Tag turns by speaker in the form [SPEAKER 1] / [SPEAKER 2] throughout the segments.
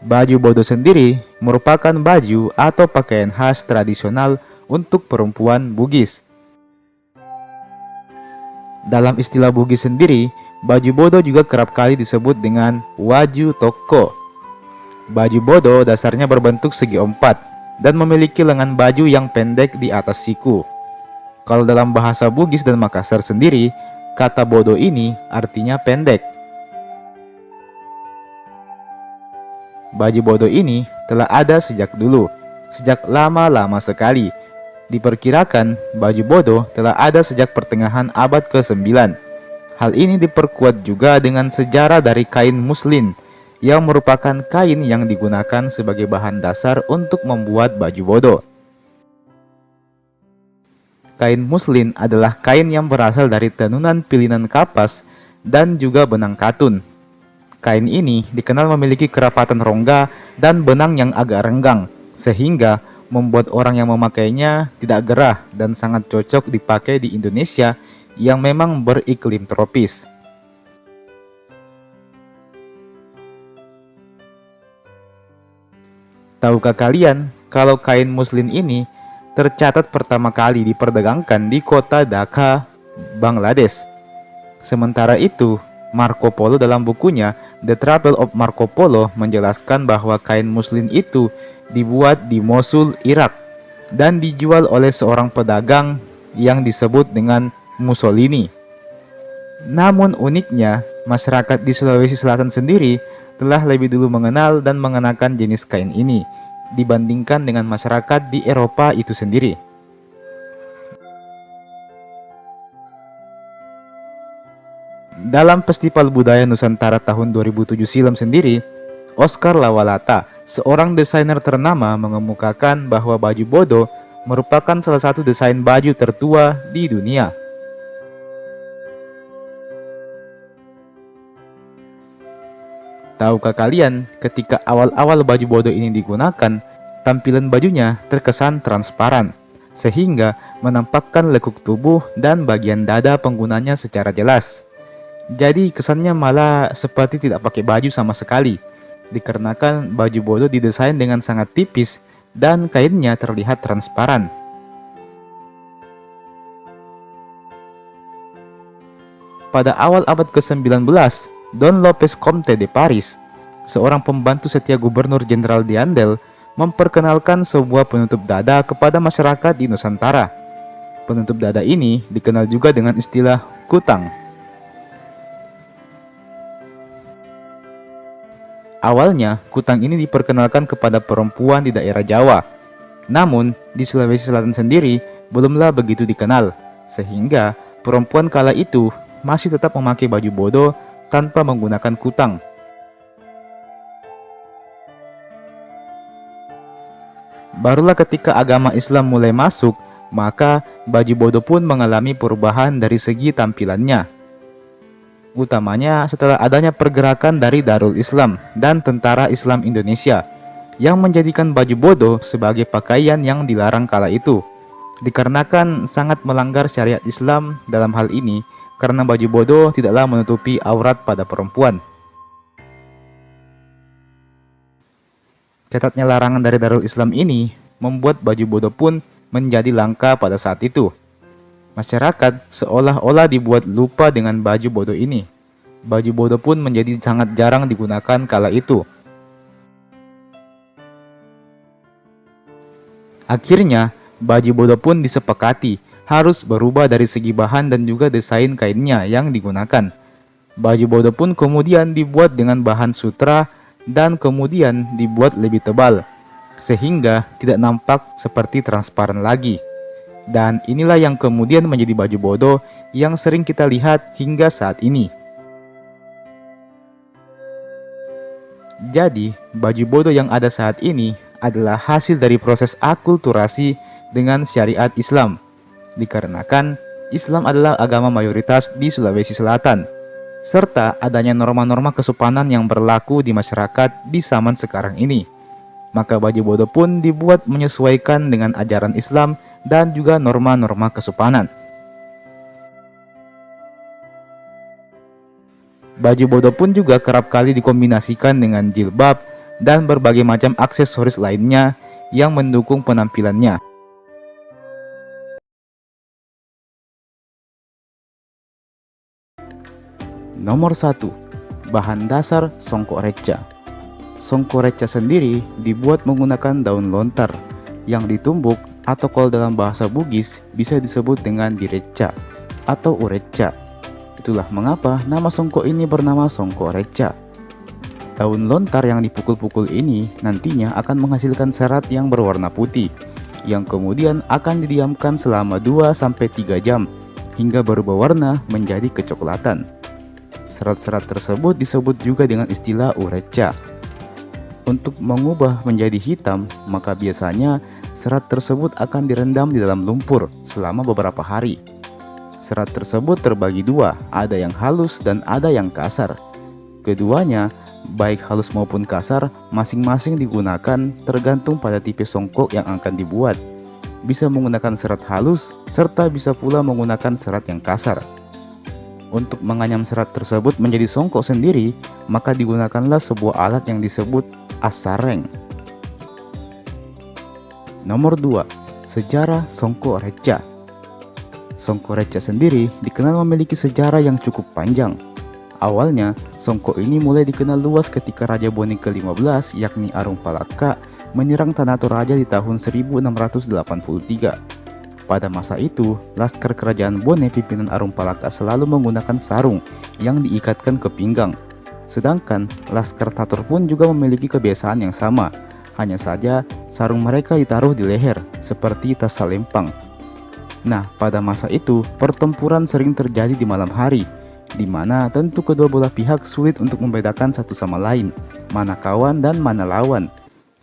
[SPEAKER 1] Baju bodo sendiri merupakan baju atau pakaian khas tradisional untuk perempuan Bugis. Dalam istilah Bugis sendiri, baju bodo juga kerap kali disebut dengan waju toko. Baju bodo dasarnya berbentuk segi empat dan memiliki lengan baju yang pendek di atas siku. Kalau dalam bahasa Bugis dan Makassar sendiri, kata bodo ini artinya pendek. Baju bodo ini telah ada sejak dulu, sejak lama-lama sekali. Diperkirakan baju bodo telah ada sejak pertengahan abad ke-9. Hal ini diperkuat juga dengan sejarah dari kain muslin, yang merupakan kain yang digunakan sebagai bahan dasar untuk membuat baju bodo. Kain muslin adalah kain yang berasal dari tenunan pilinan kapas dan juga benang katun. Kain ini dikenal memiliki kerapatan rongga dan benang yang agak renggang, sehingga membuat orang yang memakainya tidak gerah dan sangat cocok dipakai di Indonesia yang memang beriklim tropis. Tahukah kalian kalau kain muslin ini tercatat pertama kali diperdagangkan di kota Dhaka, Bangladesh? Sementara itu, Marco Polo dalam bukunya The Travel of Marco Polo menjelaskan bahwa kain muslin itu dibuat di Mosul, Irak, dan dijual oleh seorang pedagang yang disebut dengan Mussolini. Namun uniknya, masyarakat di Sulawesi Selatan sendiri telah lebih dulu mengenal dan mengenakan jenis kain ini dibandingkan dengan masyarakat di Eropa itu sendiri. Dalam Festival Budaya Nusantara tahun 2007 silam sendiri, Oscar Lawalata, seorang desainer ternama, mengemukakan bahwa baju bodo merupakan salah satu desain baju tertua di dunia. Tahukah kalian, ketika awal-awal baju bodo ini digunakan, tampilan bajunya terkesan transparan, sehingga menampakkan lekuk tubuh dan bagian dada penggunanya secara jelas. Jadi kesannya malah seperti tidak pakai baju sama sekali, dikarenakan baju bodo didesain dengan sangat tipis dan kainnya terlihat transparan. Pada awal abad ke-19, Don Lopez Comte de Paris, seorang pembantu setia Gubernur Jenderal Diandel, memperkenalkan sebuah penutup dada kepada masyarakat di Nusantara. Penutup dada ini dikenal juga dengan istilah kutang. Awalnya, kutang ini diperkenalkan kepada perempuan di daerah Jawa. Namun, di Sulawesi Selatan sendiri belumlah begitu dikenal, sehingga perempuan kala itu masih tetap memakai baju bodo tanpa menggunakan kutang. Barulah ketika agama Islam mulai masuk, maka baju bodo pun mengalami perubahan dari segi tampilannya. Utamanya setelah adanya pergerakan dari Darul Islam dan Tentara Islam Indonesia yang menjadikan baju bodo sebagai pakaian yang dilarang kala itu, dikarenakan sangat melanggar syariat Islam dalam hal ini, karena baju bodo tidaklah menutupi aurat pada perempuan. Ketatnya larangan dari Darul Islam ini membuat baju bodo pun menjadi langka pada saat itu. Masyarakat seolah-olah dibuat lupa dengan baju bodo ini. Baju bodo pun menjadi sangat jarang digunakan kala itu. Akhirnya, baju bodo pun disepakati harus berubah dari segi bahan dan juga desain kainnya yang digunakan. Baju bodo pun kemudian dibuat dengan bahan sutra dan kemudian dibuat lebih tebal, sehingga tidak nampak seperti transparan lagi. Dan inilah yang kemudian menjadi baju bodo yang sering kita lihat hingga saat ini. Jadi, baju bodo yang ada saat ini adalah hasil dari proses akulturasi dengan syariat Islam, dikarenakan Islam adalah agama mayoritas di Sulawesi Selatan, serta adanya norma-norma kesopanan yang berlaku di masyarakat di zaman sekarang ini. Maka baju bodo pun dibuat menyesuaikan dengan ajaran Islam dan juga norma-norma kesopanan. Baju bodo pun juga kerap kali dikombinasikan dengan jilbab dan berbagai macam aksesoris lainnya yang mendukung penampilannya. Nomor 1. Bahan dasar songkok reca. Songkok reca sendiri dibuat menggunakan daun lontar yang ditumbuk atau kalau dalam bahasa Bugis bisa disebut dengan direca atau ureca. Itulah mengapa nama songkok ini bernama songkok reca. Daun lontar yang dipukul-pukul ini nantinya akan menghasilkan serat yang berwarna putih yang kemudian akan didiamkan selama 2-3 jam hingga berubah warna menjadi kecoklatan. Serat-serat tersebut disebut juga dengan istilah ureca. Untuk mengubah menjadi hitam, maka biasanya serat tersebut akan direndam di dalam lumpur selama beberapa hari. Serat tersebut terbagi dua, ada yang halus dan ada yang kasar. Keduanya, baik halus maupun kasar, masing-masing digunakan tergantung pada tipe songkok yang akan dibuat. Bisa menggunakan serat halus, serta bisa pula menggunakan serat yang kasar. Untuk menganyam serat tersebut menjadi songkok sendiri, maka digunakanlah sebuah alat yang disebut asareng. Nomor 2. Sejarah songkok reca. Songkok reca sendiri dikenal memiliki sejarah yang cukup panjang. Awalnya, songkok ini mulai dikenal luas ketika Raja Bone ke-15 yakni Arung Palaka menyerang Tanah Toraja di tahun 1683. Pada masa itu, laskar kerajaan Bone pimpinan Arung Palaka selalu menggunakan sarung yang diikatkan ke pinggang. Sedangkan laskar Tator pun juga memiliki kebiasaan yang sama, hanya saja sarung mereka ditaruh di leher seperti tas salempang. Nah, pada masa itu pertempuran sering terjadi di malam hari, di mana tentu kedua belah pihak sulit untuk membedakan satu sama lain, mana kawan dan mana lawan.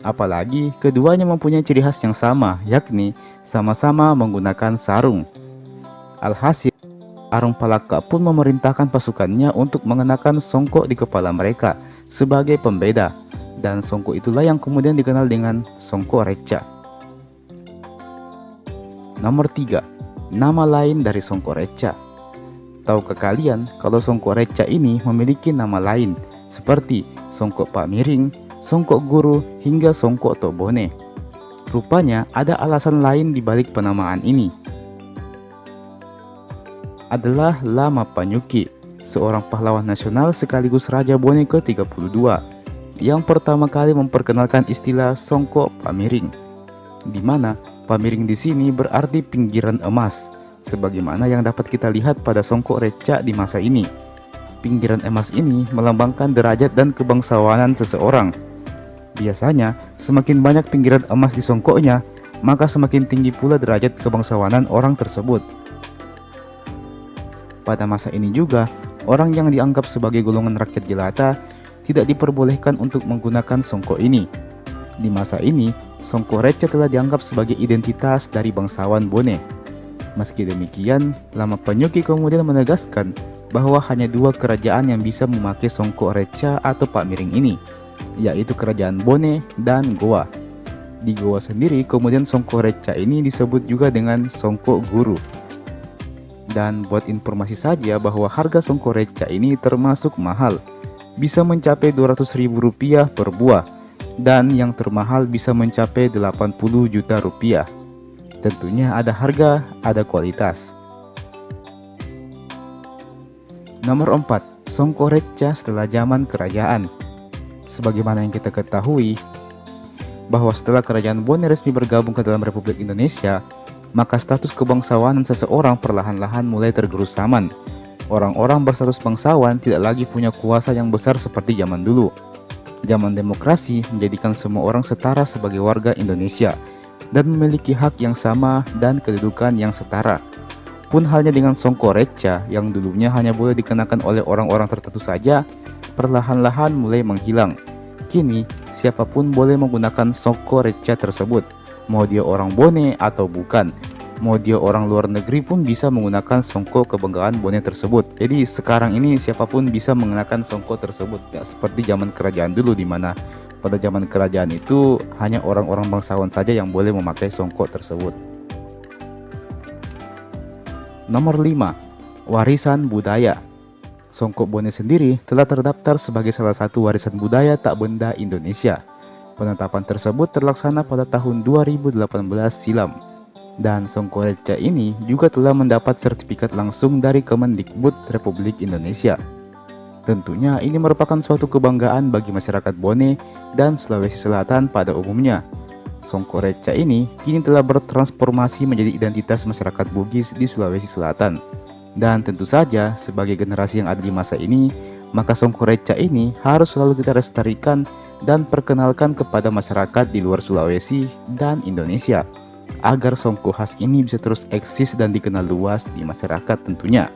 [SPEAKER 1] Apalagi keduanya mempunyai ciri khas yang sama, yakni sama-sama menggunakan sarung. Alhasil, Arung Palaka pun memerintahkan pasukannya untuk mengenakan songkok di kepala mereka sebagai pembeda, dan songkok itulah yang kemudian dikenal dengan songkok reca. Nomor 3. Nama lain dari songkok reca. Tahukah kalian kalau songkok reca ini memiliki nama lain seperti songkok Pak Miring, songkok guru, hingga songkok Tok Bone? Rupanya ada alasan lain di balik penamaan ini. Adalah Lama Panyuki, seorang pahlawan nasional sekaligus Raja Bone ke-32, yang pertama kali memperkenalkan istilah songkok Pamiring, di mana Pamiring di sini berarti pinggiran emas, sebagaimana yang dapat kita lihat pada songkok reca di masa ini. Pinggiran emas ini melambangkan derajat dan kebangsawanan seseorang. Biasanya, semakin banyak pinggiran emas di songkoknya, maka semakin tinggi pula derajat kebangsawanan orang tersebut. Pada masa ini juga, orang yang dianggap sebagai golongan rakyat jelata tidak diperbolehkan untuk menggunakan songkok ini. Di masa ini, songkok reca telah dianggap sebagai identitas dari bangsawan Bone. Meski demikian, Lama Panyuki kemudian menegaskan bahwa hanya dua kerajaan yang bisa memakai songkok reca atau Pak Miring ini, yaitu kerajaan Bone dan Goa. Di Goa sendiri kemudian songkok reca ini disebut juga dengan songkok guru. Dan buat informasi saja bahwa harga songkok reca ini termasuk mahal, bisa mencapai Rp200.000 per buah, dan yang termahal bisa mencapai Rp80 juta. Tentunya ada harga, ada kualitas. Nomor 4. Songkok reca setelah zaman kerajaan. Sebagaimana yang kita ketahui, bahwa setelah kerajaan Bone resmi bergabung ke dalam Republik Indonesia, maka status kebangsawanan seseorang perlahan-lahan mulai tergerus zaman. Orang-orang berstatus bangsawan tidak lagi punya kuasa yang besar seperti zaman dulu. Zaman demokrasi menjadikan semua orang setara sebagai warga Indonesia dan memiliki hak yang sama dan kedudukan yang setara. Pun halnya dengan songkok reca yang dulunya hanya boleh dikenakan oleh orang-orang tertentu saja, perlahan-lahan mulai menghilang. Kini, siapapun boleh menggunakan songkok reca tersebut, mau dia orang Bone atau bukan. Mau dia orang luar negeri pun bisa menggunakan songkok kebanggaan Bone tersebut. Jadi sekarang ini siapapun bisa mengenakan songkok tersebut, ya, seperti zaman kerajaan dulu, di mana pada zaman kerajaan itu hanya orang-orang bangsawan saja yang boleh memakai songkok tersebut. Nomor 5. Warisan budaya. Songkok Bone sendiri telah terdaftar sebagai salah satu warisan budaya tak benda Indonesia. Penetapan tersebut terlaksana pada tahun 2018 silam. Dan Songkok Reca ini juga telah mendapat sertifikat langsung dari Kemendikbud Republik Indonesia. Tentunya ini merupakan suatu kebanggaan bagi masyarakat Bone dan Sulawesi Selatan pada umumnya. Songkok Reca ini kini telah bertransformasi menjadi identitas masyarakat Bugis di Sulawesi Selatan. Dan tentu saja sebagai generasi yang ada di masa ini, maka Songkok Reca ini harus selalu kita lestarikan dan perkenalkan kepada masyarakat di luar Sulawesi dan Indonesia, agar songkok khas ini bisa terus eksis dan dikenal luas di masyarakat tentunya.